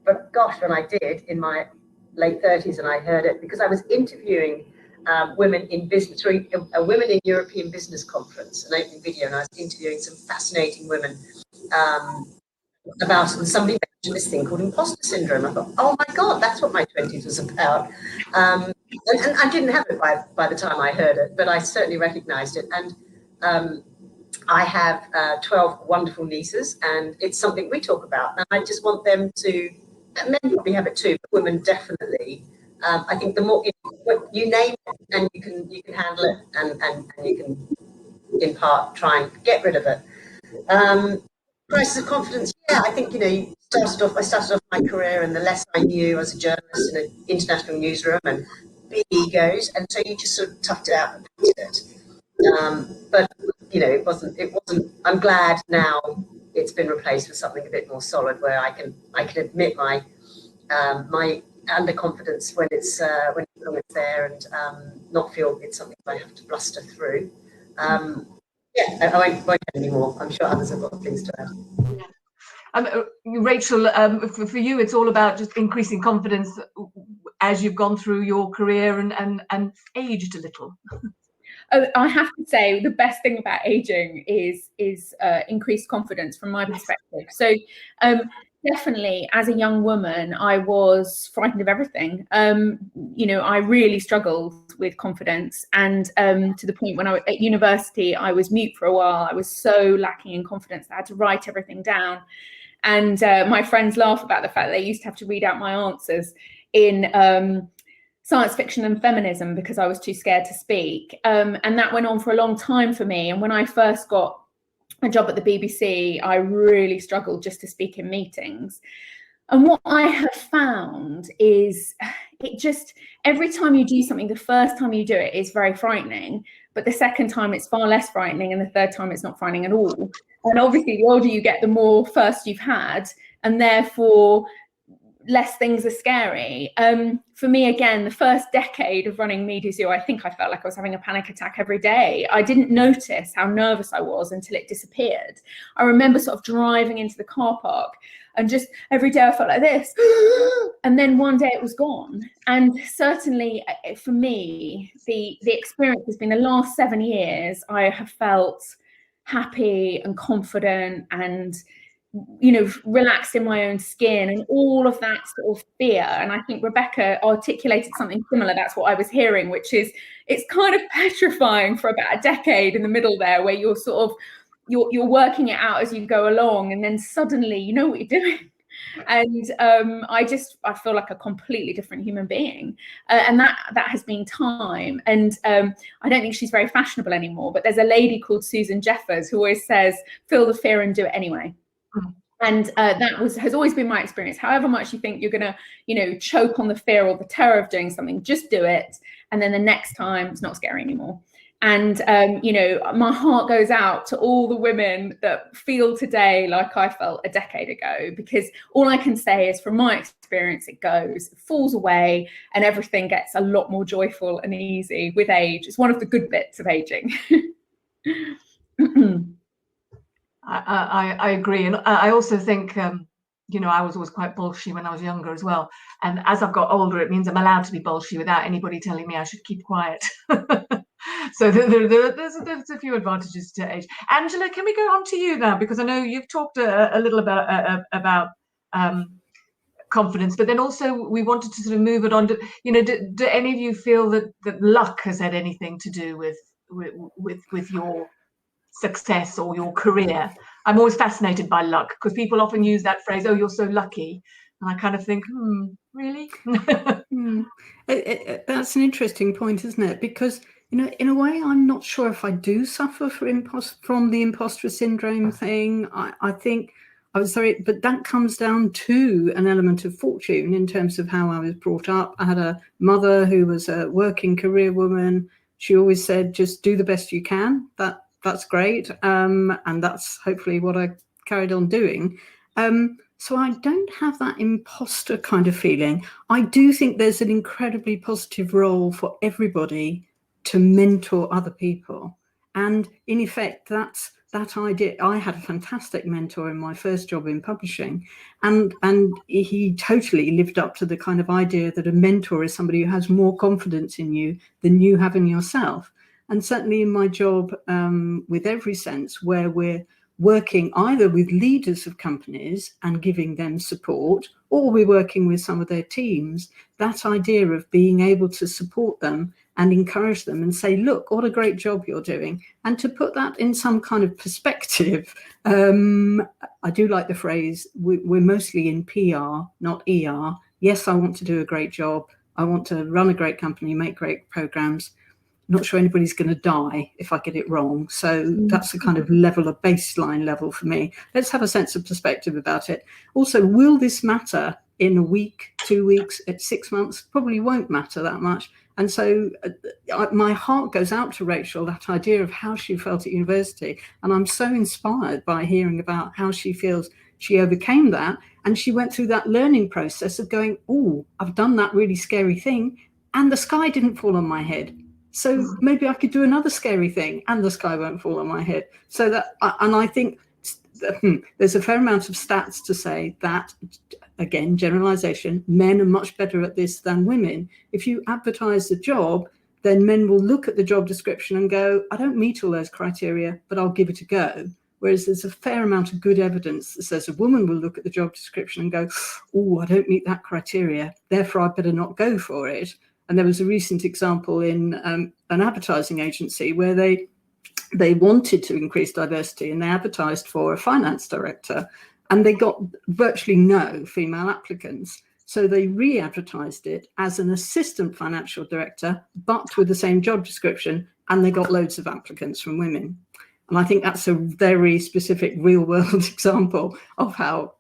Speaker 5: But gosh, when I did in my late 30s, and I heard it because I was interviewing women in business, a Women in European Business Conference, an opening video, and I was interviewing some fascinating women about it, and somebody mentioned this thing called imposter syndrome. I thought, oh my God, that's what my 20s was about. And I didn't have it by the time I heard it, but I certainly recognized it. And I have 12 wonderful nieces, and it's something we talk about. And I just want them to, men probably have it too, but women definitely. I think the more you name it and you can handle it, and you can, in part, try and get rid of it. Crisis of confidence, yeah, I think, I started off my career, and the less I knew as a journalist in an international newsroom, and big egos, and so you just sort of toughed it out and patted it. But it wasn't. I'm glad now it's been replaced with something a bit more solid, where I can admit my underconfidence when it's there, and not feel it's something I have to bluster through. Yeah, I won't add any more. I'm sure others have got things to add.
Speaker 1: Rachel, for you, it's all about just increasing confidence as you've gone through your career and aged a little.
Speaker 4: I have to say, the best thing about aging is increased confidence from my perspective. So definitely, as a young woman, I was frightened of everything. I really struggled with confidence, and to the point when I was at university, I was mute for a while. I was so lacking in confidence that I had to write everything down. And my friends laugh about the fact that they used to have to read out my answers in science fiction and feminism because I was too scared to speak. And that went on for a long time for me. And when I first got a job at the BBC, I really struggled just to speak in meetings. And what I have found is every time you do something, the first time you do it is very frightening, but the second time it's far less frightening, and the third time it's not frightening at all. And obviously the older you get, the more first you've had, and therefore less things are scary. For me, again, the first decade of running Media Zoo, I think I felt like I was having a panic attack every day. I didn't notice how nervous I was until it disappeared. I remember sort of driving into the car park and just every day I felt like this. And then one day it was gone. And certainly for me, the experience has been the last 7 years, I have felt happy and confident and, you know, relaxed in my own skin and all of that sort of fear. And I think Rebecca articulated something similar. That's what I was hearing, which is it's kind of petrifying for about a decade in the middle there, where you're sort of, you're working it out as you go along, and then suddenly you know what you're doing. And I feel like a completely different human being, and that has been time. And I don't think she's very fashionable anymore, but there's a lady called Susan Jeffers who always says, feel the fear and do it anyway. And that has always been my experience. However much you think you're gonna, you know, choke on the fear or the terror of doing something, just do it, and then the next time it's not scary anymore. And, you know, my heart goes out to all the women that feel today like I felt a decade ago, because all I can say is from my experience, it falls away, and everything gets a lot more joyful and easy with age. It's one of the good bits of aging.
Speaker 1: I agree. And I also think, you know, I was always quite bolshy when I was younger as well. And as I've got older, it means I'm allowed to be bolshy without anybody telling me I should keep quiet. So there's a few advantages to age. Angela, can we go on to you now? Because I know you've talked a little about confidence, but then also we wanted to sort of move it on to, you know, do any of you feel that luck has had anything to do with your success or your career? I'm always fascinated by luck, because people often use that phrase, oh, you're so lucky. And I kind of think, really?
Speaker 3: That's an interesting point, isn't it? Because, you know, in a way, I'm not sure if I do suffer from the imposter syndrome thing. I think I was sorry, but that comes down to an element of fortune in terms of how I was brought up. I had a mother who was a working career woman. She always said, just do the best you can. That's great. And that's hopefully what I carried on doing. So I don't have that imposter kind of feeling. I do think there's an incredibly positive role for everybody to mentor other people. And in effect, that's that idea. I had a fantastic mentor in my first job in publishing, and he totally lived up to the kind of idea that a mentor is somebody who has more confidence in you than you have in yourself. And certainly in my job with EVERFI, where we're working either with leaders of companies and giving them support, or we're working with some of their teams, that idea of being able to support them and encourage them and say, look, what a great job you're doing. And to put that in some kind of perspective, I do like the phrase, we're mostly in PR, not ER. Yes, I want to do a great job. I want to run a great company, make great programs. Not sure anybody's going to die if I get it wrong. So that's the kind of level, a baseline level for me. Let's have a sense of perspective about it. Also, will this matter in a week, 2 weeks, at 6 months? Probably won't matter that much. And so my heart goes out to Rachel, that idea of how she felt at university. And I'm so inspired by hearing about how she feels she overcame that. And she went through that learning process of going, oh, I've done that really scary thing, and the sky didn't fall on my head. So maybe I could do another scary thing and the sky won't fall on my head. So that, and I think there's a fair amount of stats to say that, again, generalization, men are much better at this than women. If you advertise a job, then men will look at the job description and go, I don't meet all those criteria, but I'll give it a go. Whereas there's a fair amount of good evidence that says a woman will look at the job description and go, oh, I don't meet that criteria, therefore I better not go for it. And there was a recent example in an advertising agency where they wanted to increase diversity, and they advertised for a finance director, and they got virtually no female applicants. So they re-advertised it as an assistant financial director, but with the same job description, and they got loads of applicants from women. And I think that's a very specific real world example of how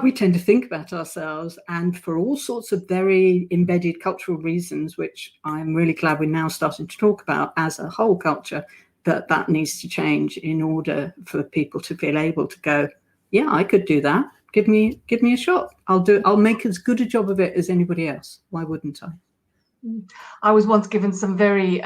Speaker 3: we tend to think about ourselves, and for all sorts of very embedded cultural reasons, which I'm really glad we're now starting to talk about as a whole culture, that needs to change in order for people to feel able to go, yeah, I could do that, give me a shot. I'll make as good a job of it as anybody else. Why wouldn't I?
Speaker 1: I was once given some very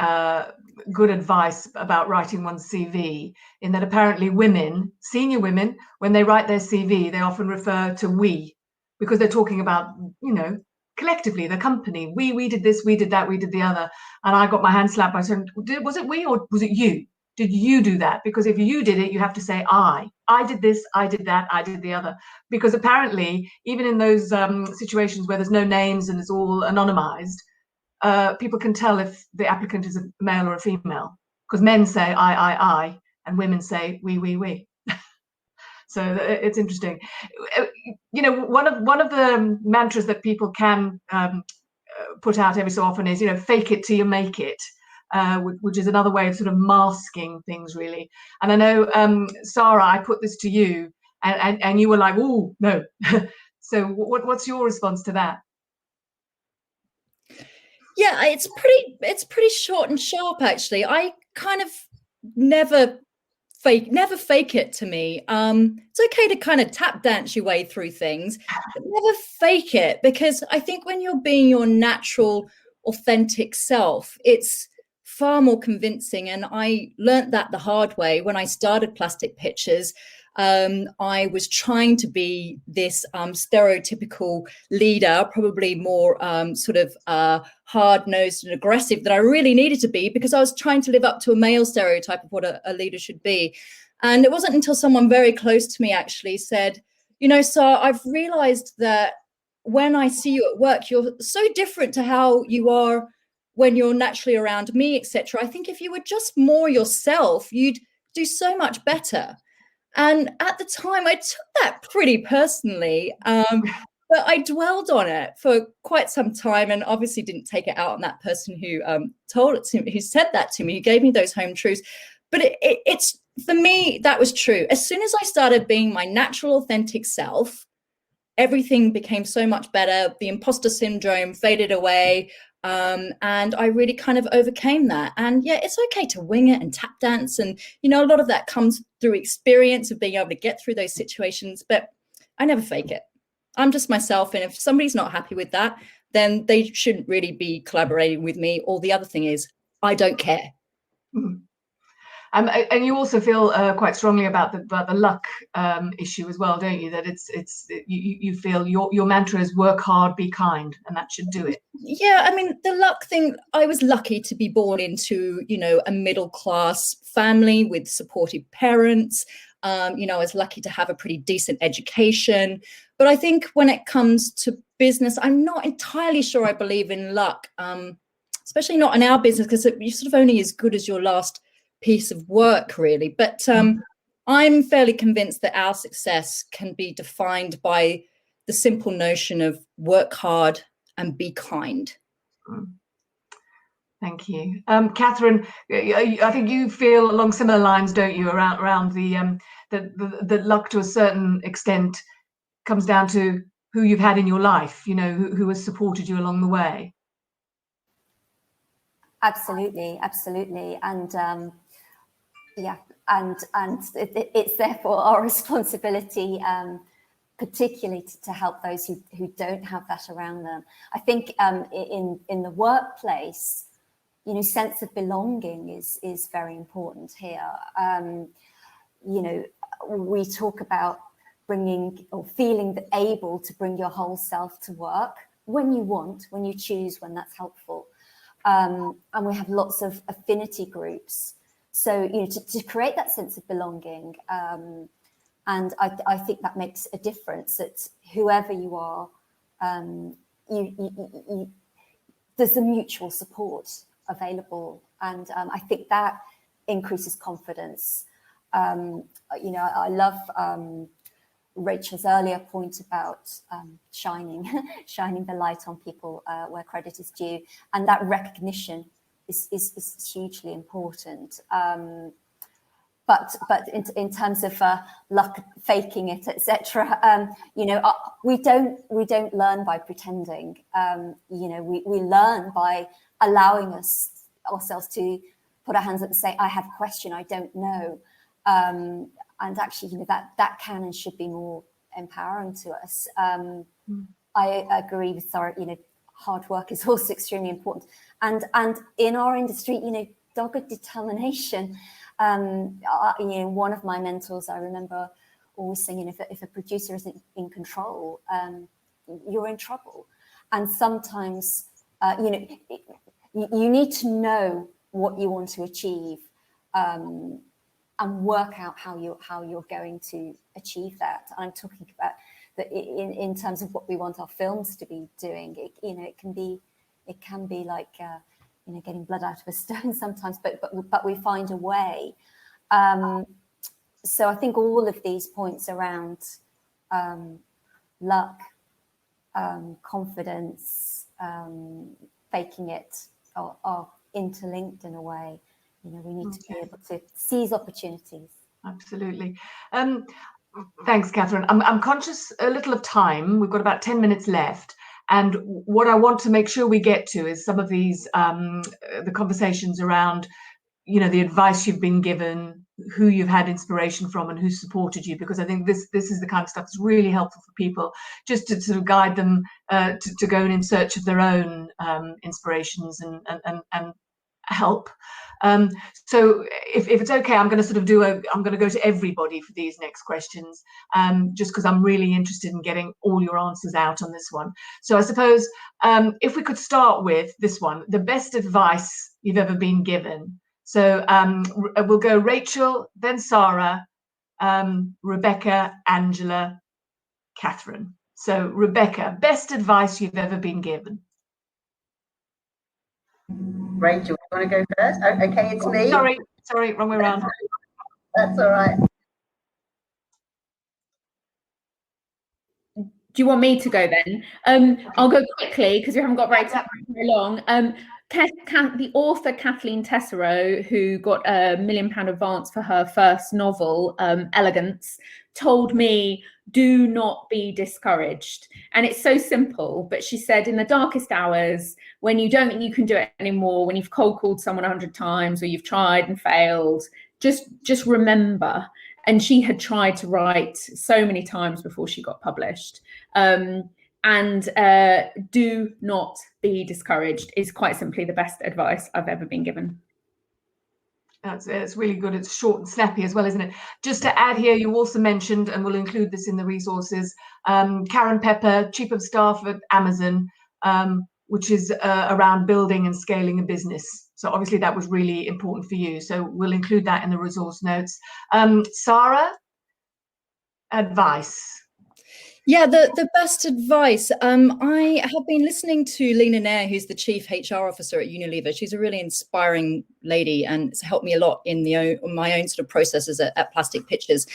Speaker 1: good advice about writing one's CV, in that apparently women, senior women, when they write their CV, they often refer to we, because they're talking about, you know, collectively, the company. We did this, we did that, we did the other. And I got my hand slapped by saying, was it we or was it you? Did you do that? Because if you did it, you have to say I did this, I did that, I did the other. Because apparently, even in those situations where there's no names and it's all anonymized, people can tell if the applicant is a male or a female, because men say I, and women say we. So it's interesting. You know, one of the mantras that people can put out every so often is, you know, fake it till you make it, which is another way of sort of masking things, really. And I know, Sara, I put this to you, and you were like, oh no. So what's your response to that?
Speaker 2: Yeah, it's pretty short and sharp, actually. I kind of never fake it to me. It's okay to kind of tap dance your way through things, but never fake it, because I think when you're being your natural, authentic self, it's far more convincing. And I learned that the hard way when I started Plastic Pictures. I was trying to be this stereotypical leader, probably more sort of hard-nosed and aggressive than I really needed to be, because I was trying to live up to a male stereotype of what a leader should be. And it wasn't until someone very close to me actually said, you know, Sara, I've realized that when I see you at work, you're so different to how you are when you're naturally around me, etc. I think if you were just more yourself, you'd do so much better. And at the time, I took that pretty personally, but I dwelled on it for quite some time, and obviously didn't take it out on that person who told it to me, who said that to me, who gave me those home truths. But it's for me, that was true. As soon as I started being my natural, authentic self, everything became so much better. The imposter syndrome faded away. And I really kind of overcame that. And yeah, it's okay to wing it and tap dance. And, you know, a lot of that comes through experience of being able to get through those situations, but I never fake it. I'm just myself. And if somebody's not happy with that, then they shouldn't really be collaborating with me. Or the other thing is, I don't care.
Speaker 1: Mm-hmm. And you also feel quite strongly about the luck issue as well, don't you? That you feel your mantra is work hard, be kind, and that should do it.
Speaker 2: Yeah, I mean, the luck thing, I was lucky to be born into, you know, a middle class family with supportive parents. You know, I was lucky to have a pretty decent education. But I think when it comes to business, I'm not entirely sure I believe in luck, especially not in our business, because you're sort of only as good as your last piece of work, really. But I'm fairly convinced that our success can be defined by the simple notion of work hard and be kind.
Speaker 1: Thank you. Catherine, I think you feel along similar lines, don't you, around the luck to a certain extent comes down to who you've had in your life, you know, who has supported you along the way.
Speaker 6: Absolutely. And yeah, and it's therefore our responsibility, particularly to help those who don't have that around them. I think in the workplace, you know, sense of belonging is very important here. You know, we talk about bringing or feeling able to bring your whole self to work when you want, when you choose, when that's helpful. And we have lots of affinity groups. So, you know, to create that sense of belonging, and I think that makes a difference. That whoever you are, there's a mutual support available, and I think that increases confidence. You know, I love Rachel's earlier point about shining the light on people where credit is due, and that recognition is hugely important. But in terms of luck, faking it, etc., you know, we don't learn by pretending. You know, we learn by allowing ourselves to put our hands up and say, I have a question, I don't know. And actually, you know, that can and should be more empowering to us. I agree with Sara, hard work is also extremely important. And in our industry, dogged determination. One of my mentors, I remember always saying, if a producer isn't in control, you're in trouble. And sometimes, you need to know what you want to achieve, and work out how you're going to achieve that. I'm talking about that in terms of what we want our films to be doing. It can be like getting blood out of a stone sometimes, but we find a way. So I think all of these points around luck, confidence, faking it are interlinked in a way. We need to be able to seize opportunities.
Speaker 1: Absolutely. Thanks, Catherine. I'm conscious a little of time. We've got about 10 minutes left. And what I want to make sure we get to is some of these, the conversations around, the advice you've been given, who you've had inspiration from, and who supported you, because I think this is the kind of stuff that's really helpful for people, just to sort of guide them to go in search of their own inspirations and help. So if it's okay, I'm going to sort of I'm going to go to everybody for these next questions, just because I'm really interested in getting all your answers out on this one. So I suppose if we could start with this one, the best advice you've ever been given. So we'll go Rachel, then Sara, Rebecca, Angela, Catherine. So Rebecca, best advice you've ever been given.
Speaker 5: Rachel, you want to go first? Oh, okay, it's me.
Speaker 1: Sorry, wrong way around.
Speaker 5: That's all right.
Speaker 4: Do you want me to go then? I'll go quickly because we haven't got very long. The author Kathleen Tesserow, who got a £1 million advance for her first novel, Elegance, told me, do not be discouraged. And it's so simple, but she said, in the darkest hours, when you don't think you can do it anymore, when you've cold called someone 100 times or you've tried and failed, just remember. And she had tried to write so many times before she got published. And do not be discouraged is quite simply the best advice I've ever been given.
Speaker 1: It's really good. It's short and snappy as well, isn't it? Just to add here, you also mentioned, and we'll include this in the resources, Karen Pepper, Chief of Staff at Amazon, which is around building and scaling a business. So obviously that was really important for you. So we'll include that in the resource notes. Sara, advice.
Speaker 2: Yeah, the best advice. I have been listening to Lena Nair, who's the Chief HR Officer at Unilever. She's a really inspiring lady and it's helped me a lot in my own sort of processes at Plastic Pictures.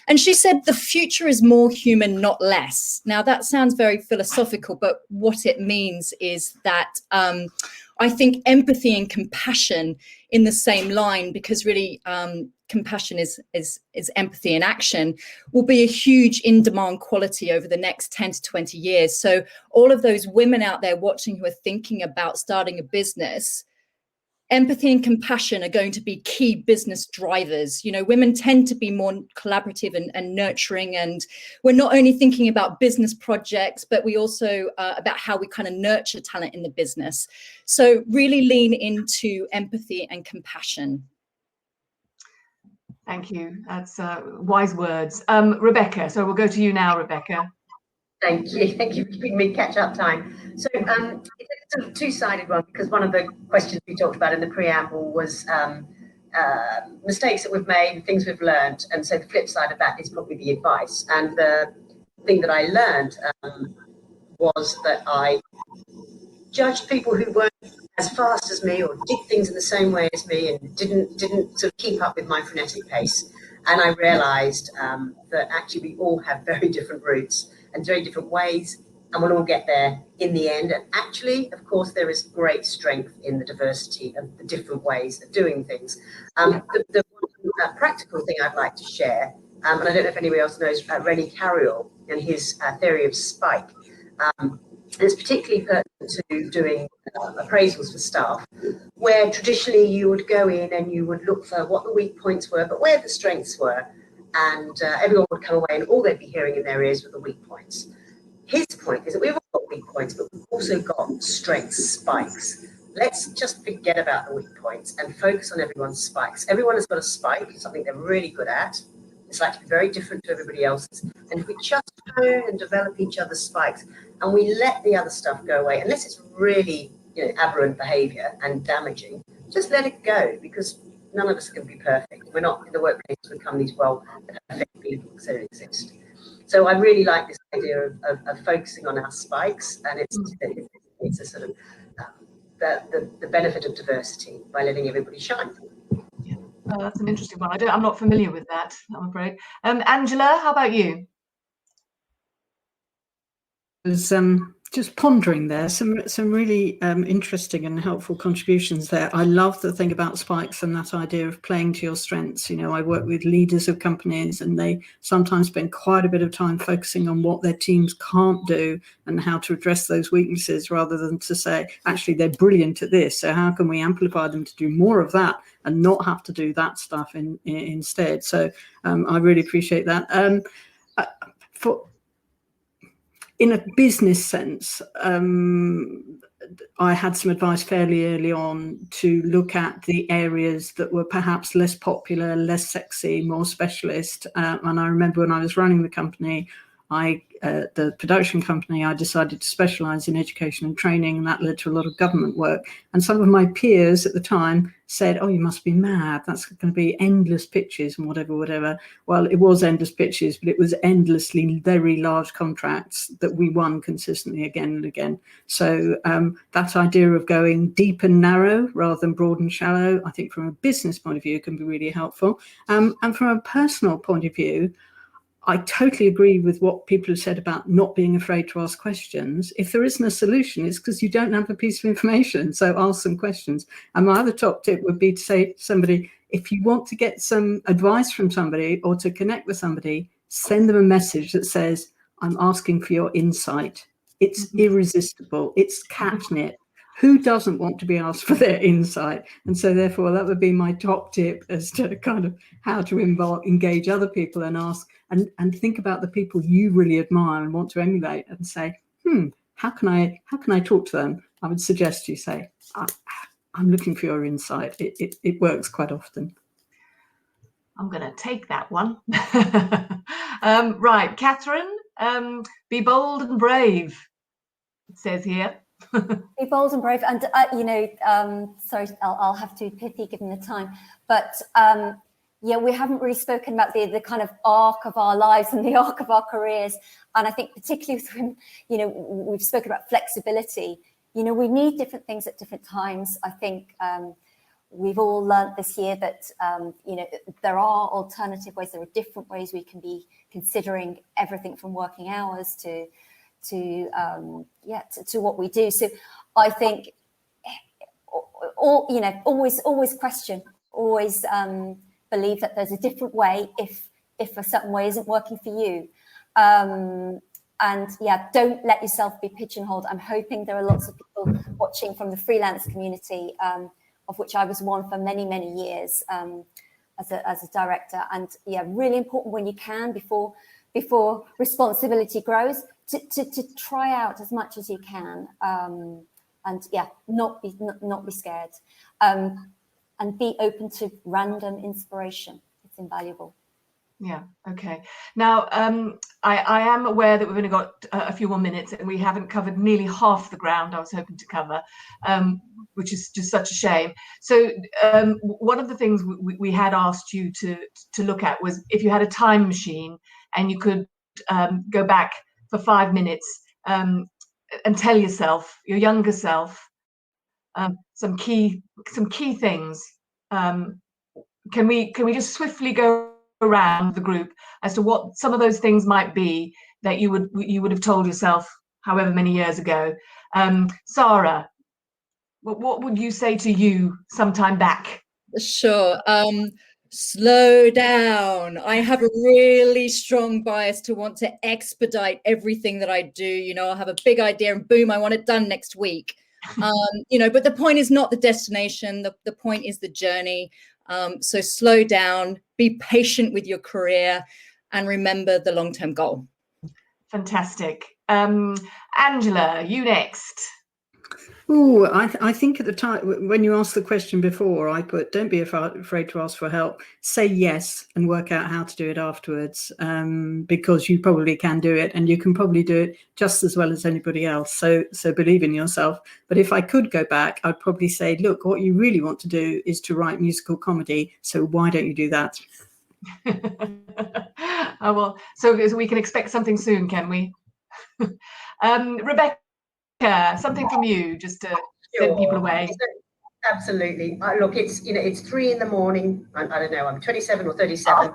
Speaker 2: And she said, the future is more human, not less. Now, that sounds very philosophical, but what it means is that I think empathy and compassion in the same line, because really compassion is empathy in action, will be a huge in-demand quality over the next 10 to 20 years. So all of those women out there watching who are thinking about starting a business, empathy and compassion are going to be key business drivers. Women tend to be more collaborative and nurturing, and we're not only thinking about business projects, but we also about how we kind of nurture talent in the business. So really lean into empathy and compassion.
Speaker 1: Thank you. That's wise words. Rebecca, so we'll go to you now, Rebecca.
Speaker 5: Thank you for giving me catch-up time. So it's a sort of two-sided one, because one of the questions we talked about in the preamble was mistakes that we've made, things we've learned, and so the flip side of that is probably the advice. And the thing that I learned was that I judged people who weren't as fast as me or did things in the same way as me and didn't sort of keep up with my frenetic pace. And I realised that actually we all have very different routes and very different ways, and we'll all get there in the end. And actually, of course, there is great strength in the diversity of the different ways of doing things. The practical thing I'd like to share, and I don't know if anybody else knows Rennie Carriol and his theory of spike. It's particularly pertinent to doing appraisals for staff, where traditionally you would go in and you would look for what the weak points were, but where the strengths were. and everyone would come away and all they'd be hearing in their ears were the weak points. His point is that we've all got weak points, but we've also got strengths, spikes. Let's just forget about the weak points and focus on everyone's spikes. Everyone has got a spike, something they're really good at. It's like to be very different to everybody else's. And if we just hone and develop each other's spikes and we let the other stuff go away, unless it's really, aberrant behavior and damaging, just let it go, because none of us can be perfect. We're not in the workplace to become these perfect beings that exist. So I really like this idea of focusing on our spikes, and it's a sort of the benefit of diversity by letting everybody shine.
Speaker 1: Yeah, that's an interesting one. I'm not familiar with that, I'm afraid. Angela, how about you?
Speaker 3: I was just pondering there some really interesting and helpful contributions there. I love the thing about spikes and that idea of playing to your strengths. I work with leaders of companies, and they sometimes spend quite a bit of time focusing on what their teams can't do and how to address those weaknesses, rather than to say, actually, they're brilliant at this, so how can we amplify them to do more of that and not have to do that stuff instead. So I really appreciate that. In a business sense, I had some advice fairly early on to look at the areas that were perhaps less popular, less sexy, more specialist. And I remember when I was running the company, the production company, I decided to specialise in education and training, and that led to a lot of government work. And some of my peers at the time said, "Oh, you must be mad. That's going to be endless pitches and whatever." Well, it was endless pitches, but it was endlessly very large contracts that we won consistently again and again. So that idea of going deep and narrow rather than broad and shallow, I think from a business point of view can be really helpful. And from a personal point of view, I totally agree with what people have said about not being afraid to ask questions. If there isn't a solution, it's because you don't have a piece of information. So ask some questions. And my other top tip would be to say to somebody, if you want to get some advice from somebody or to connect with somebody, send them a message that says, "I'm asking for your insight." It's irresistible. It's catnip. Who doesn't want to be asked for their insight? And so therefore, that would be my top tip as to kind of how to engage other people and ask and think about the people you really admire and want to emulate and say, how can I talk to them? I would suggest you say, I'm looking for your insight. It works quite often.
Speaker 1: I'm going to take that one. Right, Catherine, be bold and brave, it says here.
Speaker 6: Be bold and brave, and sorry, I'll have to be pithy given the time, but yeah, we haven't really spoken about the kind of arc of our lives and the arc of our careers, and I think particularly with, we've spoken about flexibility. We need different things at different times. I think we've all learned this year that there are alternative ways. There are different ways we can be considering everything from working hours to what we do. So I think always question, always believe that there's a different way if a certain way isn't working for you. And yeah, don't let yourself be pigeonholed. I'm hoping there are lots of people watching from the freelance community, of which I was one for many, many years as a director. And yeah, really important when you can, before responsibility grows, to try out as much as you can, and yeah, not be scared, and be open to random inspiration. It's invaluable.
Speaker 1: Yeah. Okay. Now, I am aware that we've only got a few more minutes, and we haven't covered nearly half the ground I was hoping to cover, which is just such a shame. So, one of the things we had asked you to look at was if you had a time machine and you could go back for 5 minutes and tell yourself, your younger self, some key things. Can we just swiftly go around the group as to what some of those things might be that you would have told yourself however many years ago? Sara, what would you say to you sometime back?
Speaker 2: Sure. Slow down. I have a really strong bias to want to expedite everything that I do. I'll have a big idea and boom, I want it done next week. But the point is not the destination. The point is the journey. So slow down, be patient with your career, and remember the long-term goal.
Speaker 1: Fantastic. Angela, you next.
Speaker 3: Oh, I think at the time when you asked the question before, I put, don't be afraid to ask for help. Say yes and work out how to do it afterwards, because you probably can do it, and you can probably do it just as well as anybody else. So believe in yourself. But if I could go back, I'd probably say, look, what you really want to do is to write musical comedy. So why don't you do that?
Speaker 1: Oh, well, so we can expect something soon, can we? Rebecca, something from you, just to send people away.
Speaker 5: Absolutely. Look, it's 3 a.m. I don't know, I'm 27 or 37,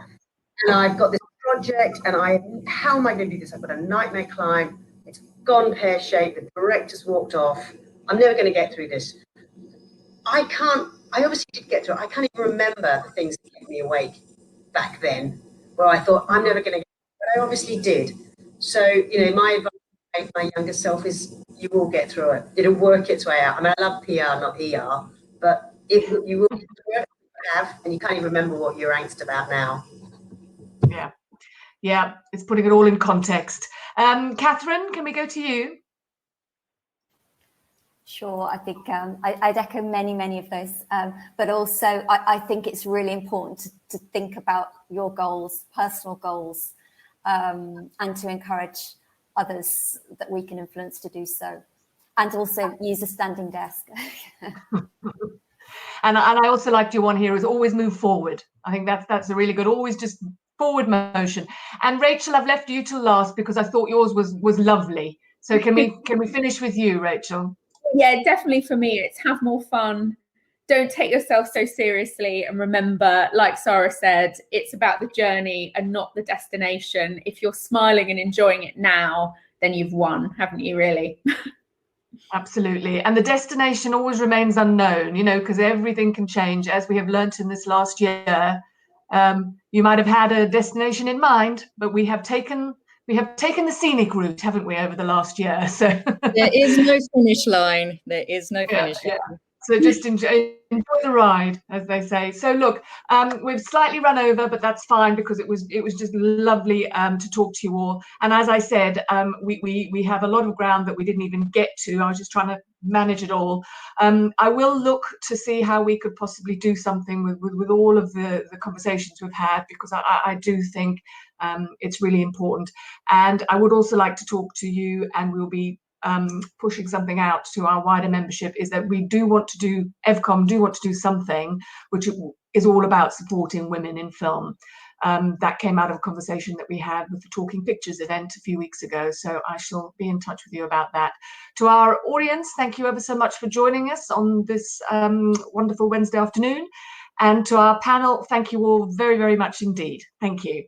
Speaker 5: and I've got this project, and how am I going to do this? I've got a nightmare client. It's gone pear-shaped. The director's walked off. I'm never going to get through this. I obviously did get through it. I can't even remember the things that kept me awake back then, where I thought I'm never going to get through it, but I obviously did. So, my advice to my younger self is you will get through it. It'll work its way out. I mean, I love PR, not ER, but you will get through it, and you can't even remember what you're angst about now.
Speaker 1: Yeah, it's putting it all in context. Catherine, can we go to you?
Speaker 6: Sure, I think I'd echo many of those, but also I think it's really important to think about your goals, personal goals, and to encourage others that we can influence to do so, and also use a standing desk.
Speaker 1: And I also liked your one here is always move forward. I think that's a really good, always just forward motion. And Rachel, I've left you till last because I thought yours was lovely. So can we finish with you, Rachel?
Speaker 4: Yeah, definitely for me, it's have more fun. Don't take yourself so seriously, and remember, like Sara said, it's about the journey and not the destination. If you're smiling and enjoying it now, then you've won, haven't you, really?
Speaker 1: Absolutely. And the destination always remains unknown, because everything can change, as we have learnt in this last year. You might have had a destination in mind, but we have taken the scenic route, haven't we, over the last year? So
Speaker 2: there is no finish line. There is no finish line.
Speaker 1: So just enjoy the ride, as they say. So look, we've slightly run over, but that's fine because it was just lovely to talk to you all. And as I said, we have a lot of ground that we didn't even get to. I was just trying to manage it all. I will look to see how we could possibly do something with all of the conversations we've had, because I do think it's really important. And I would also like to talk to you, and we'll be pushing something out to our wider membership, is that we do want to do, EVECOM do want to do something which is all about supporting women in film. That came out of a conversation that we had with the Talking Pictures event a few weeks ago. So I shall be in touch with you about that. To our audience, thank you ever so much for joining us on this wonderful Wednesday afternoon. And to our panel, thank you all very, very much indeed. Thank you.